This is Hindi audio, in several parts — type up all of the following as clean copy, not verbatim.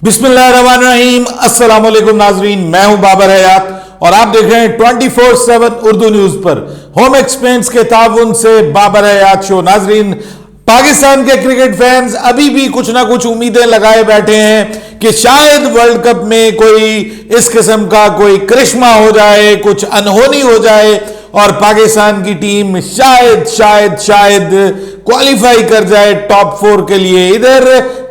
बिस्मिल्लाहिर्रहमानिर्रहीम, अस्सलाम वालेकुम नाजरीन। मैं हूं बाबर हयात और आप देख रहे हैं 24/7 उर्दू न्यूज पर होम एक्सपेंस के ताउन से बाबर हयात शो। नाजरीन, पाकिस्तान के क्रिकेट फैंस अभी भी कुछ ना कुछ उम्मीदें लगाए बैठे हैं कि शायद वर्ल्ड कप में कोई इस किस्म का कोई करिश्मा हो जाए, कुछ अनहोनी हो जाए और पाकिस्तान की टीम शायद शायद शायद क्वालिफाई कर जाए टॉप 4 के लिए। इधर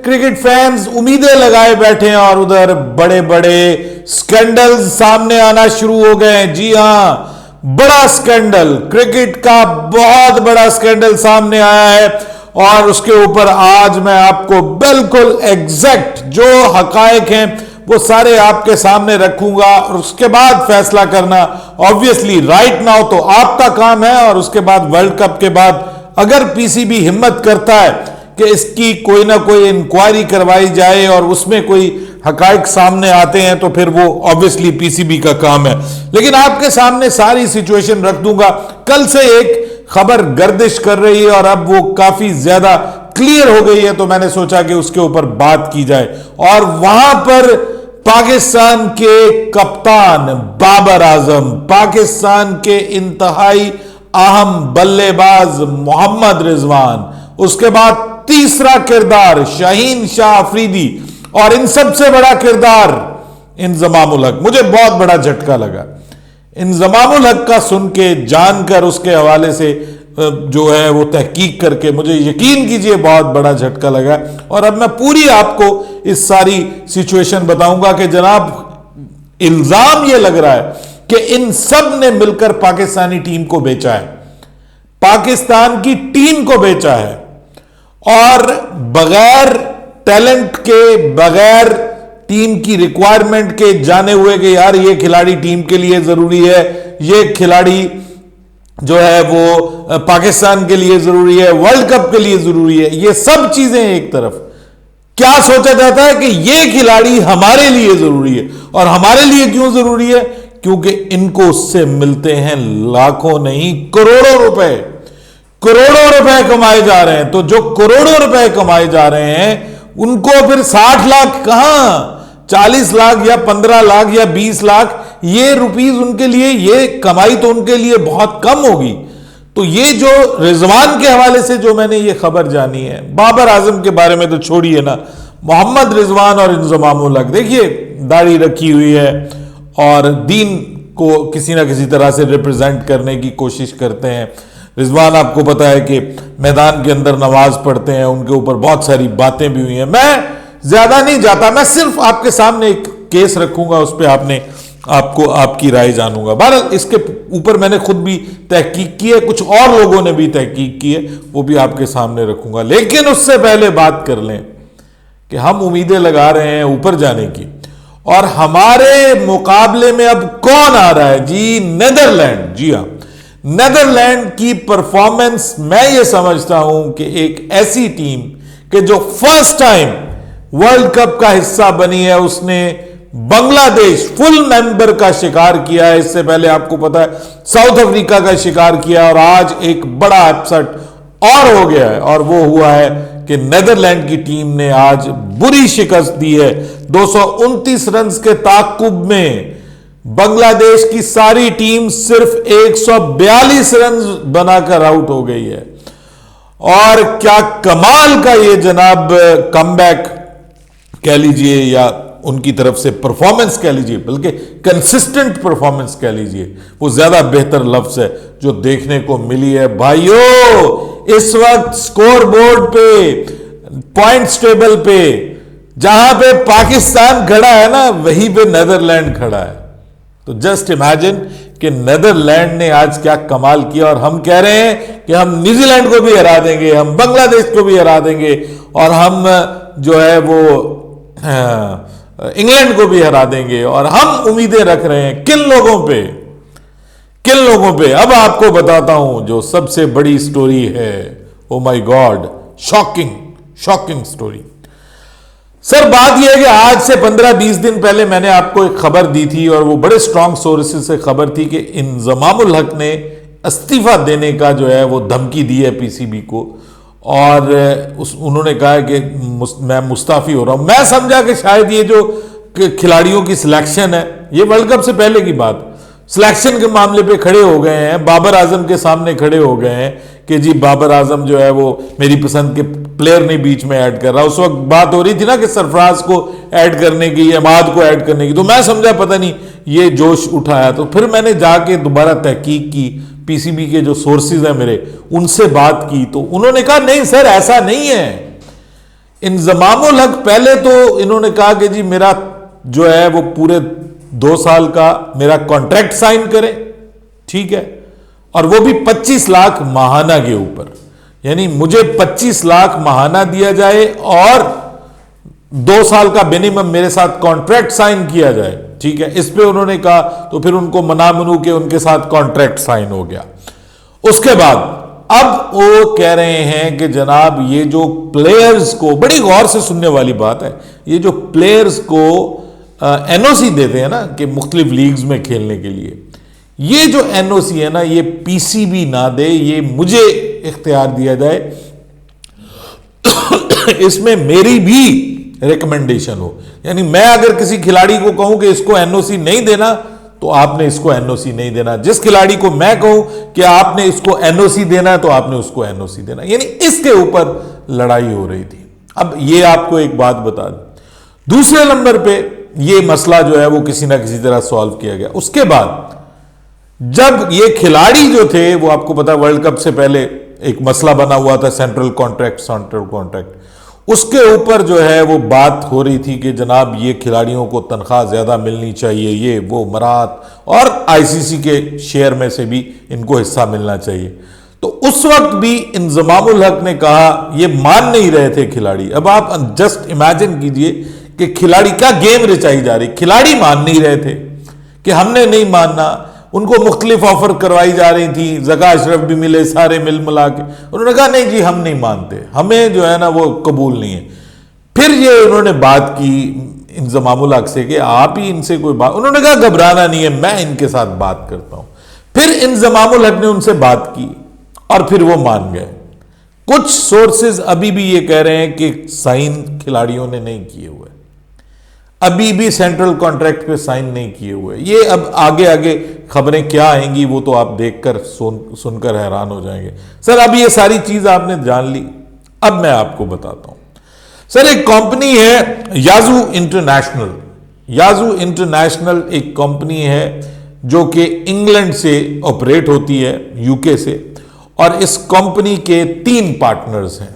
क्रिकेट फैंस उम्मीदें लगाए बैठे हैं और उधर बड़े बड़े स्कैंडल्स सामने आना शुरू हो गए हैं। जी हां, बड़ा स्कैंडल, क्रिकेट का बहुत बड़ा स्कैंडल सामने आया है और उसके ऊपर आज मैं आपको बिल्कुल एग्जैक्ट जो हकायक हैं वो सारे आपके सामने रखूंगा और उसके बाद फैसला करना ऑब्वियसली राइट नाउ तो आपका काम है। और उसके बाद वर्ल्ड कप के बाद अगर पीसीबी हिम्मत करता है कि इसकी कोई ना कोई इंक्वायरी करवाई जाए और उसमें कोई हकायक सामने आते हैं तो फिर वो ऑब्वियसली पीसीबी का काम है। लेकिन आपके सामने सारी सिचुएशन रख दूंगा। कल से एक खबर गर्दिश कर रही है और अब वो काफी ज्यादा क्लियर हो गई है, तो मैंने सोचा कि उसके ऊपर बात की जाए। और वहां पर पाकिस्तान के कप्तान बाबर आजम, पाकिस्तान के इंतहाई अहम बल्लेबाज मोहम्मद रिजवान, उसके बाद तीसरा किरदार शाहीन शाह अफरीदी और इन सबसे बड़ा किरदार इंजमामुल हक। मुझे बहुत बड़ा झटका लगा इंजमामुल हक का सुन के, जानकर, उसके हवाले से जो है वो तहकीक करके मुझे यकीन कीजिए बहुत बड़ा झटका लगा। और अब मैं पूरी आपको इस सारी सिचुएशन बताऊंगा कि जनाब इल्जाम ये लग रहा है कि इन सब ने मिलकर पाकिस्तानी टीम को बेचा है, पाकिस्तान की टीम को बेचा है और बगैर टैलेंट के, बगैर टीम की रिक्वायरमेंट के, जाने हुए कि यार ये खिलाड़ी टीम के लिए जरूरी है, ये खिलाड़ी जो है वो पाकिस्तान के लिए जरूरी है, वर्ल्ड कप के लिए जरूरी है, ये सब चीजें एक तरफ, क्या सोचा जाता है कि ये खिलाड़ी हमारे लिए जरूरी है। और हमारे लिए क्यों जरूरी है? क्योंकि इनको उससे मिलते हैं लाखों नहीं करोड़ों रुपए, करोड़ों रुपए कमाए जा रहे हैं। तो जो करोड़ों रुपए कमाए जा रहे हैं उनको फिर 60 लाख कहां, 40 लाख या 15 लाख या 20 लाख ये रुपीस उनके लिए, ये कमाई तो उनके लिए बहुत कम होगी। तो ये जो रिजवान के हवाले से जो मैंने ये खबर जानी है, बाबर आजम के बारे में तो छोड़िए ना, मोहम्मद रिजवान और इंजमामुल हक, देखिए दाढ़ी रखी हुई है और दीन को किसी ना किसी तरह से रिप्रेजेंट करने की कोशिश करते हैं। रिजवान आपको पता है कि मैदान के अंदर नमाज पढ़ते हैं, उनके ऊपर बहुत सारी बातें भी हुई हैं। मैं ज्यादा नहीं जाता, मैं सिर्फ आपके सामने एक केस रखूंगा, उस पर आपको आपकी राय जानूंगा। बहरहाल इसके ऊपर मैंने खुद भी तहकीक की है, कुछ और लोगों ने भी तहकीक की है, वो भी आपके सामने रखूंगा। लेकिन उससे पहले बात कर लें कि हम उम्मीदें लगा रहे हैं ऊपर जाने की और हमारे मुकाबले में अब कौन आ रहा है? जी नेदरलैंड। जी हां, नेदरलैंड की परफॉर्मेंस मैं ये समझता हूं कि एक ऐसी टीम कि जो फर्स्ट टाइम वर्ल्ड कप का हिस्सा बनी है, उसने बांग्लादेश फुल मेंबर का शिकार किया है। इससे पहले आपको पता है साउथ अफ्रीका का शिकार किया और आज एक बड़ा अपसेट और हो गया है और वो हुआ है कि नेदरलैंड की टीम ने आज बुरी शिकस्त दी है। 229 रन के ताकुब में बांग्लादेश की सारी टीम सिर्फ 142 रन बनाकर आउट हो गई है। और क्या कमाल का ये जनाब कमबैक कह लीजिए या उनकी तरफ से परफॉर्मेंस कह लीजिए, बल्कि कंसिस्टेंट परफॉर्मेंस कह लीजिए, वो ज्यादा बेहतर लफ्ज है जो देखने को मिली है। भाइयों, इस वक्त स्कोर बोर्ड पे, पॉइंट्स टेबल पे जहां पे पाकिस्तान खड़ा है ना, वहीं पे नेदरलैंड खड़ा है। तो जस्ट इमेजिन कि नेदरलैंड ने आज क्या कमाल किया और हम कह रहे हैं कि हम न्यूजीलैंड को भी हरा देंगे, हम बांग्लादेश को भी हरा देंगे और हम जो है वो इंग्लैंड को भी हरा देंगे। और हम उम्मीदें रख रहे हैं किन लोगों पे, किन लोगों पे? अब आपको बताता हूं जो सबसे बड़ी स्टोरी है। Oh my God, shocking shocking story. Sir बात यह है कि आज से 15-20 दिन पहले मैंने आपको एक खबर दी थी और वो बड़े स्ट्रांग सोर्सेज से खबर थी कि इंजमामुल हक ने इस्तीफा देने का जो है वो धमकी दी है पीसीबी को और उन्होंने कहा कि मैं मुस्ताफी हो रहा हूं। मैं समझा कि शायद ये जो खिलाड़ियों की सिलेक्शन है, ये वर्ल्ड कप से पहले की बात, सिलेक्शन के मामले पे खड़े हो गए हैं, बाबर आजम के सामने खड़े हो गए हैं कि जी बाबर आजम जो है वो मेरी पसंद के प्लेयर नहीं बीच में ऐड कर रहा। उस वक्त बात हो रही थी ना कि सरफराज को ऐड करने की, अमाद को ऐड करने की, तो मैं समझा पता नहीं ये जोश उठाया। तो फिर मैंने जाके दोबारा तहकीक की, पीसीबी के जो सोर्सेज हैं मेरे, उनसे बात की, तो उन्होंने कहा नहीं सर ऐसा नहीं है। इंजमामुल हक पहले तो इन्होंने कहा कि जी मेरा जो है वो पूरे 2 साल का मेरा कॉन्ट्रैक्ट साइन करें, ठीक है, और वो भी 25 लाख माहाना के ऊपर, यानी मुझे 25 लाख माहाना दिया जाए और 2 साल का मिनिमम मेरे साथ कॉन्ट्रैक्ट साइन किया जाए, ठीक है। इस पे उन्होंने कहा, तो फिर उनको मना मनू के उनके साथ कॉन्ट्रैक्ट साइन हो गया। उसके बाद अब वो कह रहे हैं कि जनाब ये जो प्लेयर्स को, बड़ी गौर से सुनने वाली बात है, ये जो प्लेयर्स को एनओसी देते हैं ना कि मुख्तलिफ लीग्स में खेलने के लिए, ये जो एनओसी है ना ये पीसीबी ना दे, ये मुझे इख्तियार दिया जाए, इसमें मेरी भी रिकमेंडेशन हो। यानी मैं अगर किसी खिलाड़ी को कहूं कि इसको एनओसी नहीं देना, तो आपने इसको एनओसी नहीं देना। जिस खिलाड़ी को मैं कहूं कि आपने इसको एनओसी देना है, तो आपने उसको एनओसी देना। यानी इसके ऊपर लड़ाई हो रही थी। अब ये आपको एक बात बता दूं, दूसरे नंबर पे ये मसला जो है वो किसी ना किसी तरह सॉल्व किया गया। उसके बाद जब ये खिलाड़ी जो थे, वो आपको पता वर्ल्ड कप से पहले एक मसला बना हुआ था सेंट्रल कॉन्ट्रैक्ट, उसके ऊपर जो है वो बात हो रही थी कि जनाब ये खिलाड़ियों को तनख्वाह ज्यादा मिलनी चाहिए, ये वो मरात, और आईसीसी के शेयर में से भी इनको हिस्सा मिलना चाहिए। तो उस वक्त भी इंजमामुल हक ने कहा, ये मान नहीं रहे थे खिलाड़ी। अब आप जस्ट इमेजिन कीजिए कि खिलाड़ी, क्या गेम रचाई जा रही, खिलाड़ी मान नहीं रहे थे कि हमने नहीं मानना, उनको मुख्तलिफ ऑफर करवाई जा रही थी, जका अशरफ भी मिले, सारे मिल मिला के, उन्होंने कहा नहीं जी हम नहीं मानते, हमें जो है ना वो कबूल नहीं है। फिर ये उन्होंने बात की इंजमामुल हक से कि आप ही इनसे कोई बात, उन्होंने कहा घबराना नहीं है, मैं इनके साथ बात करता हूं। फिर इंजमामुल हक ने उनसे बात की और फिर वो मान गए। कुछ सोर्सेज अभी भी ये कह रहे हैं कि साइन खिलाड़ियों ने नहीं किए हुए, अभी भी सेंट्रल कॉन्ट्रैक्ट पे साइन नहीं किए हुए। ये अब आगे आगे खबरें क्या आएंगी वो तो आप देखकर सुनकर हैरान हो जाएंगे। सर अब ये सारी चीज आपने जान ली, अब मैं आपको बताता हूं। सर एक कंपनी है याजू इंटरनेशनल। याजू इंटरनेशनल एक कंपनी है जो कि इंग्लैंड से ऑपरेट होती है, यूके से, और इस कंपनी के 3 पार्टनर्स हैं।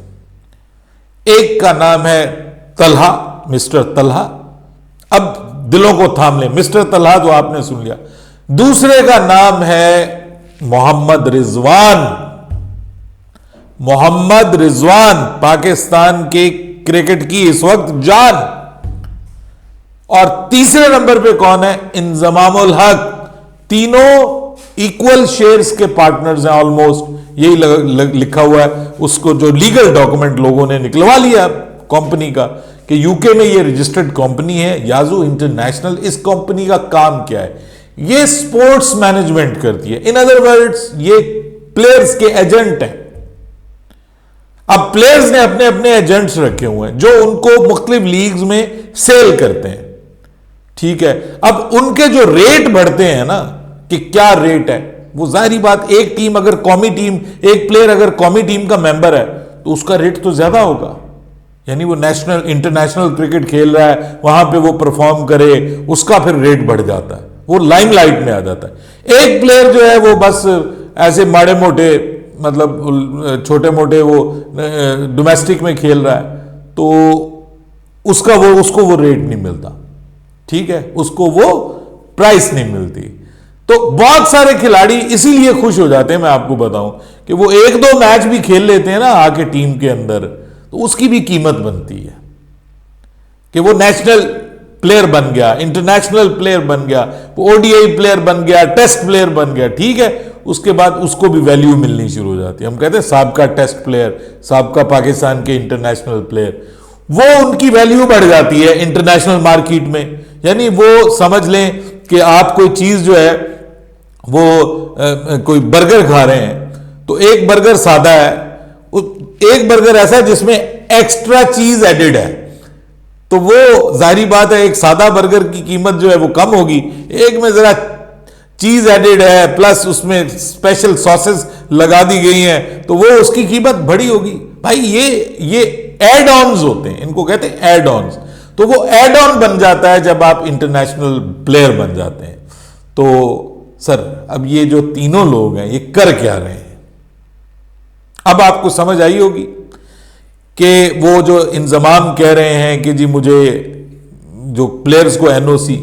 एक का नाम है तलहा, मिस्टर तलहा। अब दिलों को थाम लें, मिस्टर तलहा तो आपने सुन लिया। दूसरे का नाम है मोहम्मद रिजवान। मोहम्मद रिजवान पाकिस्तान के क्रिकेट की इस वक्त जान। और तीसरे नंबर पे कौन है? इंजमामुल हक। तीनों इक्वल शेयर्स के पार्टनर्स हैं ऑलमोस्ट, यही लिखा हुआ है। उसको जो लीगल डॉक्यूमेंट लोगों ने निकलवा लिया कंपनी का कि यूके में ये रजिस्टर्ड कंपनी है याजू इंटरनेशनल। इस कंपनी का काम क्या है? ये स्पोर्ट्स मैनेजमेंट करती है। इन अदर वर्ड्स ये प्लेयर्स के एजेंट हैं। अब प्लेयर्स ने अपने अपने एजेंट्स रखे हुए हैं जो उनको मुख्तलिफ लीग्स में सेल करते हैं, ठीक है। अब उनके जो रेट बढ़ते हैं ना, कि क्या रेट है, वो जाहिर बात, एक टीम अगर कौमी टीम, एक प्लेयर अगर कौमी टीम का मेंबर है तो उसका रेट तो ज्यादा होगा। यानी वो नेशनल इंटरनेशनल क्रिकेट खेल रहा है, वहां पे वो परफॉर्म करे, उसका फिर रेट बढ़ जाता है, वो लाइमलाइट में आ जाता है। एक प्लेयर जो है वो बस ऐसे माड़े मोटे, मतलब छोटे मोटे वो डोमेस्टिक में खेल रहा है, तो उसको वो रेट नहीं मिलता, ठीक है, उसको वो प्राइस नहीं मिलती। तो बहुत सारे खिलाड़ी इसीलिए खुश हो जाते हैं, मैं आपको बताऊं, कि वो 1-2 मैच भी खेल लेते हैं ना आके टीम के अंदर, तो उसकी भी कीमत बनती है कि वो नेशनल प्लेयर बन गया, इंटरनेशनल प्लेयर बन गया, वो ओडीआई प्लेयर बन गया, टेस्ट प्लेयर बन गया, ठीक है। उसके बाद उसको भी वैल्यू मिलनी शुरू हो जाती है। हम कहते हैं साबका टेस्ट प्लेयर, साबका पाकिस्तान के इंटरनेशनल प्लेयर, वो उनकी वैल्यू बढ़ जाती है इंटरनेशनल मार्केट में। यानी वो समझ लें कि आप कोई चीज जो है वो कोई बर्गर खा रहे हैं, तो एक बर्गर सादा है, एक बर्गर ऐसा जिसमें एक्स्ट्रा चीज एडेड है, तो वो जाहिर बात है एक सादा बर्गर की कीमत जो है वो कम होगी, एक में जरा चीज एडेड है प्लस उसमें स्पेशल सॉसेस लगा दी गई हैं, तो वो उसकी कीमत बड़ी होगी। भाई ये एड ऑन्स होते हैं, इनको कहते हैं एड ऑन्स। तो वो एड ऑन बन जाता है जब आप इंटरनेशनल प्लेयर बन जाते हैं। तो सर अब ये जो तीनों लोग हैं ये कर क्या रहे हैं? अब आपको समझ आई होगी कि वो जो इंजमाम कह रहे हैं कि जी मुझे जो प्लेयर्स को एनओसी,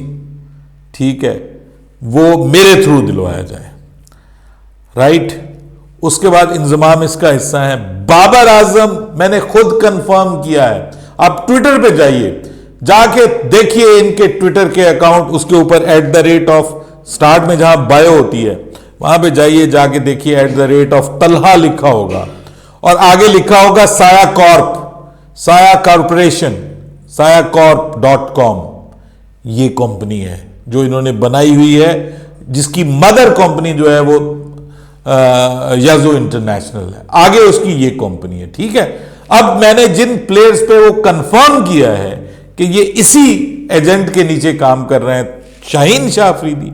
ठीक है, वो मेरे थ्रू दिलवाया जाए, राइट। उसके बाद इंजमाम इसका हिस्सा है बाबर आजम। मैंने खुद कंफर्म किया है, आप ट्विटर पे जाइए, जाके देखिए इनके ट्विटर के अकाउंट, उसके ऊपर @ स्टार्ट में जहां बायो होती है वहां पे जाइए, जाके देखिए @ तलहा लिखा होगा और आगे लिखा होगा साया कॉर्प, साया कॉर्पोरेशन, sayacorp.com। ये कंपनी है जो इन्होंने बनाई हुई है, जिसकी मदर कंपनी जो है वो याजो इंटरनेशनल है, आगे उसकी ये कंपनी है, ठीक है। अब मैंने जिन प्लेयर्स पे वो कंफर्म किया है कि ये इसी एजेंट के नीचे काम कर रहे हैं, शाहीन शाह अफरीदी,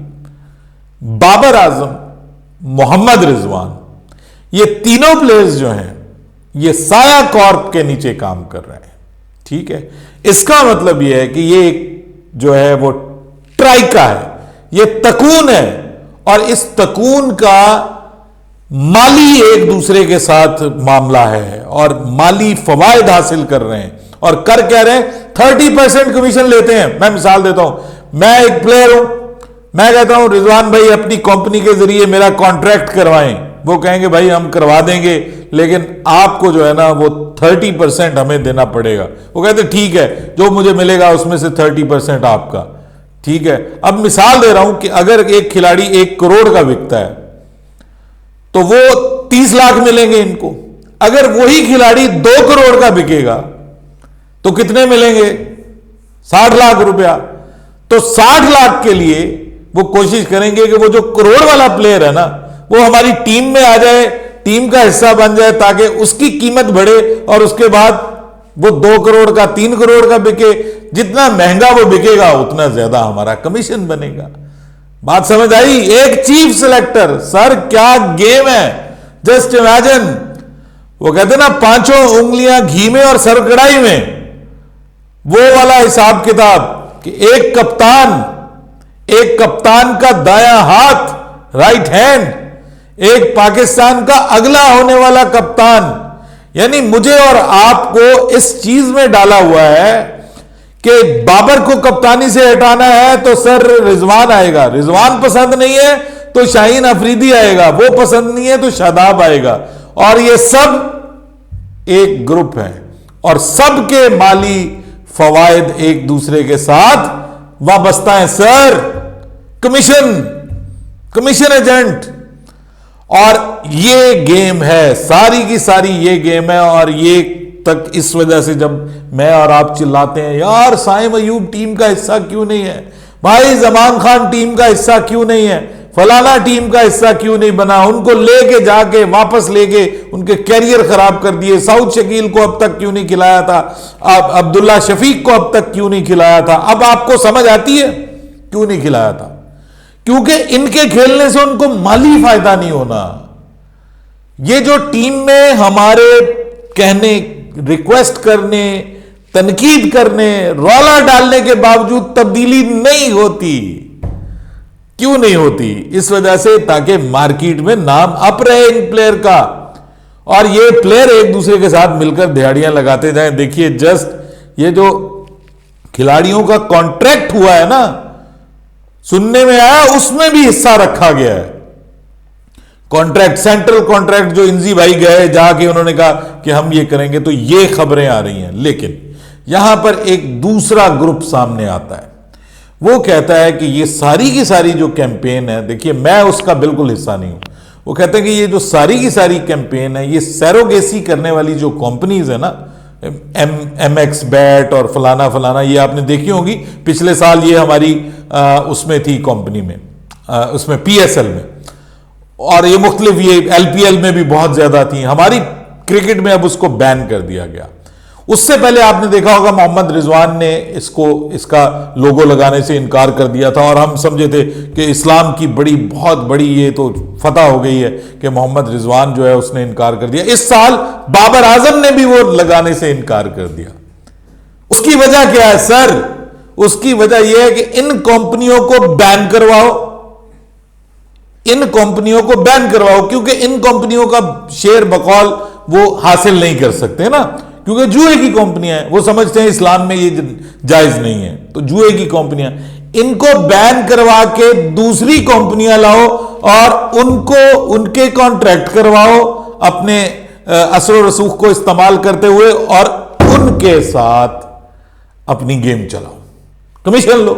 बाबर आजम, मोहम्मद रिजवान, ये तीनों प्लेयर्स जो हैं ये साया कॉर्प के नीचे काम कर रहे हैं, ठीक है। इसका मतलब यह है कि ये जो है वो ट्राइका है, ये तकून है, और इस तकून का माली एक दूसरे के साथ मामला है और माली फवायद हासिल कर रहे हैं। और कर क्या रहे हैं? 30% कमीशन लेते हैं। मैं मिसाल देता हूं, मैं एक प्लेयर हूं, मैं कहता हूं रिजवान भाई अपनी कंपनी के जरिए मेरा कॉन्ट्रैक्ट करवाएं, वो कहेंगे भाई हम करवा देंगे, लेकिन आपको जो है ना वो 30% हमें देना पड़ेगा। वो कहते ठीक है, जो मुझे मिलेगा उसमें से 30% आपका, ठीक है। अब मिसाल दे रहा हूं कि अगर एक खिलाड़ी 1 करोड़ का बिकता है तो वो 30 लाख मिलेंगे इनको। अगर वही खिलाड़ी 2 करोड़ का बिकेगा तो कितने मिलेंगे? 60 लाख रुपया। तो 60 लाख के लिए वो कोशिश करेंगे कि वो जो करोड़ वाला प्लेयर है ना वो हमारी टीम में आ जाए, टीम का हिस्सा बन जाए, ताकि उसकी कीमत बढ़े और उसके बाद वो 2 करोड़ का 3 करोड़ का बिके। जितना महंगा वो बिकेगा उतना ज्यादा हमारा कमीशन बनेगा। बात समझ आई? एक चीफ सिलेक्टर, सर क्या गेम है, जस्ट इमेजिन। वो कहते ना 5 उंगलियां घी में और सर कढ़ाई में, वो वाला हिसाब किताब कि एक कप्तान का दायां हाथ, राइट हैंड, एक पाकिस्तान का अगला होने वाला कप्तान। यानी मुझे और आपको इस चीज में डाला हुआ है कि बाबर को कप्तानी से हटाना है तो सर रिजवान आएगा, रिजवान पसंद नहीं है तो शाहीन अफरीदी आएगा, वो पसंद नहीं है तो शादाब आएगा, और ये सब एक ग्रुप है और सबके माली फवायद एक दूसरे के साथ वाबस्ता है सर। कमीशन एजेंट, और ये गेम है, सारी की सारी ये गेम है। और ये तक इस वजह से जब मैं और आप चिल्लाते हैं यार साइम अयूब टीम का हिस्सा क्यों नहीं है, भाई जमान खान टीम का हिस्सा क्यों नहीं है, फलाना टीम का हिस्सा क्यों नहीं बना, उनको लेके जाके वापस लेके उनके कैरियर खराब कर दिए, साउथ शकील को अब तक क्यों नहीं खिलाया था, अब अब्दुल्ला शफीक को अब तक क्यों नहीं खिलाया था। अब आपको समझ आती है क्यों नहीं खिलाया था? क्योंकि इनके खेलने से उनको माली फायदा नहीं होना। ये जो टीम में हमारे कहने, रिक्वेस्ट करने, तनकीद करने, रौला डालने के बावजूद तब्दीली नहीं होती, क्यों नहीं होती? इस वजह से ताकि मार्केट में नाम अप रहे इन प्लेयर का और ये प्लेयर एक दूसरे के साथ मिलकर दिहाड़ियां लगाते जाएं। देखिए जस्ट ये जो खिलाड़ियों का कॉन्ट्रैक्ट हुआ है ना, सुनने में आया उसमें भी हिस्सा रखा गया है। कॉन्ट्रैक्ट, सेंट्रल कॉन्ट्रैक्ट जो इंजी भाई गए जाके उन्होंने कहा कि हम ये करेंगे, तो ये खबरें आ रही हैं। लेकिन यहां पर एक दूसरा ग्रुप सामने आता है, वो कहता है कि ये सारी की सारी जो कैंपेन है, देखिए मैं उसका बिल्कुल हिस्सा नहीं हूं, वो कहते हैं कि ये जो सारी की सारी कैंपेन है, ये सैरोगेसी करने वाली जो कंपनीज है ना, MX बैट और फलाना फलाना, ये आपने देखी होगी। पिछले साल ये हमारी उसमें थी कंपनी में, उसमें PSL में, और ये मुख्तलिफ ये LPL में भी बहुत ज्यादा थी। हमारी क्रिकेट में अब उसको बैन कर दिया गया। उससे पहले आपने देखा होगा मोहम्मद रिजवान ने इसका लोगो लगाने से इनकार कर दिया था और हम समझे थे कि इस्लाम की बहुत बड़ी ये तो फतह हो गई है कि मोहम्मद रिजवान जो है उसने इनकार कर दिया। इस साल बाबर आजम ने भी वो लगाने से इनकार कर दिया। उसकी वजह क्या है सर? उसकी वजह यह है कि इन कंपनियों को बैन करवाओ, इन कंपनियों को बैन करवाओ, क्योंकि इन कंपनियों का शेयर बकौल वो हासिल नहीं कर सकते ना, क्योंकि जुए की कंपनियां हैं। वो समझते हैं इस्लाम में ये जायज नहीं है, तो जुए की कंपनियां, इनको बैन करवा के दूसरी कंपनियां लाओ और उनके कॉन्ट्रैक्ट करवाओ अपने असर रसूख को इस्तेमाल करते हुए और उनके साथ अपनी गेम चलाओ, कमीशन लो,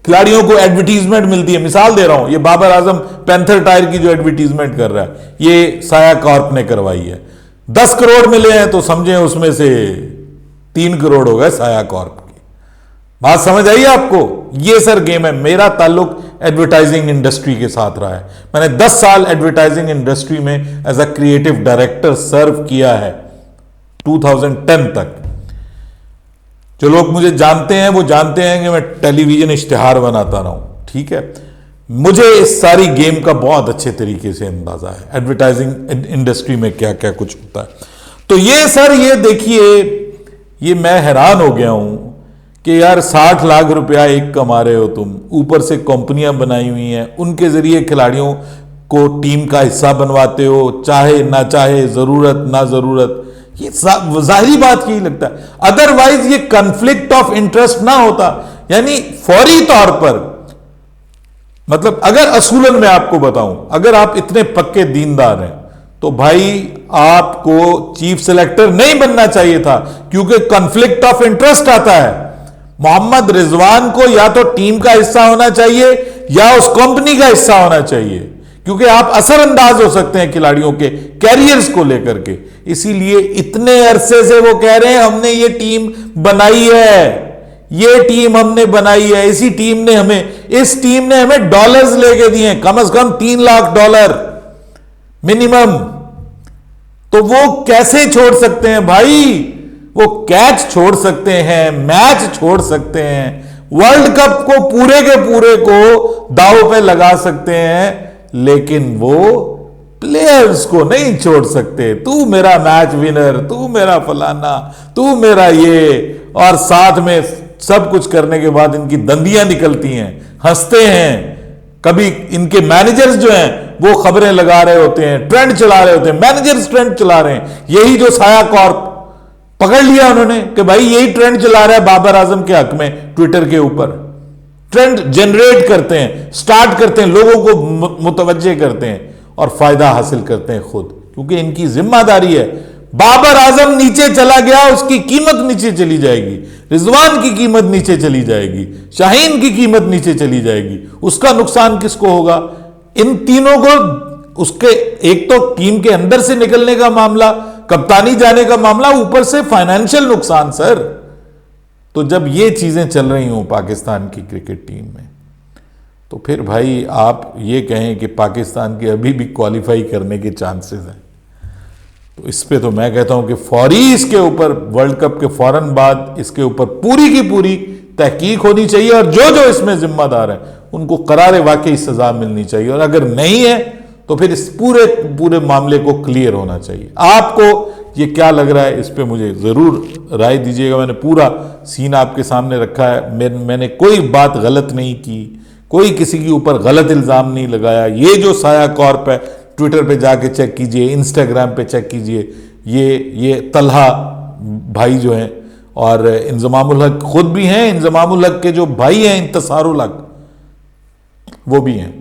खिलाड़ियों को एडवर्टीजमेंट मिलती है। मिसाल दे रहा हूं, ये बाबर आजम पैंथर टायर की जो एडवर्टीजमेंट कर रहा है, ये साया कॉर्प ने करवाई है। 10 करोड़ मिले हैं तो समझें उसमें से 3 करोड़ हो गए साया कॉर्प की। बात समझ आई आपको? ये सर गेम है। मेरा ताल्लुक एडवर्टाइजिंग इंडस्ट्री के साथ रहा है। मैंने 10 साल एडवर्टाइजिंग इंडस्ट्री में एज अ क्रिएटिव डायरेक्टर सर्व किया है 2010 तक। जो लोग मुझे जानते हैं वो जानते हैं कि मैं टेलीविजन इश्तिहार बनाता रहा हूं, ठीक है। मुझे इस सारी गेम का बहुत अच्छे तरीके से अंदाजा है, एडवर्टाइजिंग इंडस्ट्री में क्या क्या कुछ होता है। तो ये सर, ये देखिए, ये मैं हैरान हो गया हूं कि यार 60 लाख रुपया एक कमा रहे हो तुम, ऊपर से कंपनियां बनाई हुई हैं, उनके जरिए खिलाड़ियों को टीम का हिस्सा बनवाते हो, चाहे ना चाहे, जरूरत ना जरूरत। ये जाहिरी बात यही लगता है। अदरवाइज ये कॉन्फ्लिक्ट ऑफ इंटरेस्ट ना होता, यानी फौरी तौर पर, मतलब अगर असूलन मैं आपको बताऊं, अगर आप इतने पक्के दीनदार हैं तो भाई आपको चीफ सेलेक्टर नहीं बनना चाहिए था, क्योंकि कॉन्फ्लिक्ट ऑफ इंटरेस्ट आता है। मोहम्मद रिजवान को या तो टीम का हिस्सा होना चाहिए या उस कंपनी का हिस्सा होना चाहिए, क्योंकि आप असरअंदाज हो सकते हैं खिलाड़ियों के कैरियर्स को लेकर के। इसीलिए इतने अरसे से वो कह रहे हैं हमने ये टीम बनाई है, ये टीम हमने बनाई है, इस टीम ने हमें डॉलर्स लेके दिए हैं, कम से कम $3 लाख मिनिमम। तो वो कैसे छोड़ सकते हैं भाई? वो कैच छोड़ सकते हैं, मैच छोड़ सकते हैं, वर्ल्ड कप को पूरे के पूरे को दांव पे लगा सकते हैं, लेकिन वो प्लेयर्स को नहीं छोड़ सकते। तू मेरा मैच विनर, तू मेरा फलाना, तू मेरा ये, और साथ में सब कुछ करने के बाद इनकी दंदियां निकलती हैं, हंसते हैं। कभी इनके मैनेजर्स जो हैं वो खबरें लगा रहे होते हैं, ट्रेंड चला रहे होते हैं, मैनेजर्स ट्रेंड चला रहे हैं। यही जो साया कॉर्प पकड़ लिया उन्होंने कि भाई यही ट्रेंड चला रहा है बाबर आजम के हक में, ट्विटर के ऊपर ट्रेंड जनरेट करते हैं, स्टार्ट करते हैं, लोगों को मुतवज्जे करते हैं और फायदा हासिल करते हैं खुद, क्योंकि इनकी जिम्मेदारी है। बाबर आजम नीचे चला गया, उसकी कीमत नीचे चली जाएगी, रिजवान की कीमत नीचे चली जाएगी, शाहीन की कीमत नीचे चली जाएगी। उसका नुकसान किसको होगा? इन तीनों को। उसके एक तो टीम के अंदर से निकलने का मामला, कप्तानी जाने का मामला, ऊपर से फाइनेंशियल नुकसान सर। तो जब ये चीजें चल रही हों पाकिस्तान की क्रिकेट टीम में, तो फिर भाई आप ये कहें कि पाकिस्तान के अभी भी क्वालिफाई करने के चांसेस हैं, तो इस पे तो मैं कहता हूं कि फौरी इसके ऊपर, वर्ल्ड कप के फौरन बाद इसके ऊपर पूरी की पूरी तहकीक होनी चाहिए और जो जो इसमें जिम्मेदार है उनको करारे वाकई सजा मिलनी चाहिए। और अगर नहीं है तो फिर इस पूरे मामले को क्लियर होना चाहिए। आपको ये क्या लग रहा है, इस पे मुझे जरूर राय दीजिएगा। मैंने पूरा सीन आपके सामने रखा है, मैंने कोई बात गलत नहीं की, कोई किसी के ऊपर गलत इल्जाम नहीं लगाया। ये जो साया कॉर्प है, ट्विटर पे जाके चेक कीजिए, इंस्टाग्राम पे चेक कीजिए, ये तलहा भाई जो हैं, और इंजमामुल हक खुद भी हैं, इंजमामुल हक के जो भाई हैं इंतसारुल हक, वो भी हैं।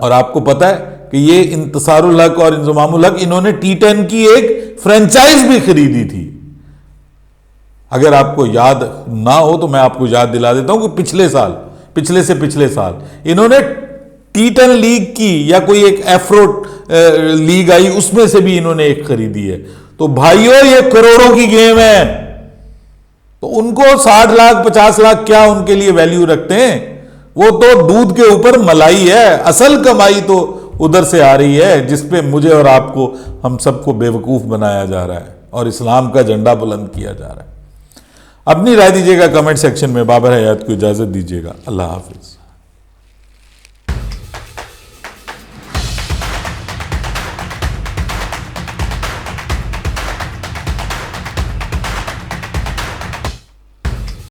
और आपको पता है कि ये इंतसारुल हक और इंजमामुल हक, इन्होंने T10 की एक फ्रेंचाइज भी खरीदी थी। अगर आपको याद ना हो तो मैं आपको याद दिला देता हूं कि पिछले से पिछले साल इन्होंने T10 लीग की, या कोई एक एफ्रो लीग आई, उसमें से भी इन्होंने एक खरीदी है। तो भाइयों ये करोड़ों की गेम है, तो उनको 60 लाख 50 लाख क्या उनके लिए वैल्यू रखते हैं? वो तो दूध के ऊपर मलाई है, असल कमाई तो उधर से आ रही है, जिसपे मुझे और आपको, हम सबको बेवकूफ़ बनाया जा रहा है और इस्लाम का झंडा बुलंद किया जा रहा है। अपनी राय दीजिएगा कमेंट सेक्शन में। बाबर हयात को इजाज़त दीजिएगा। अल्लाह हाफिज़।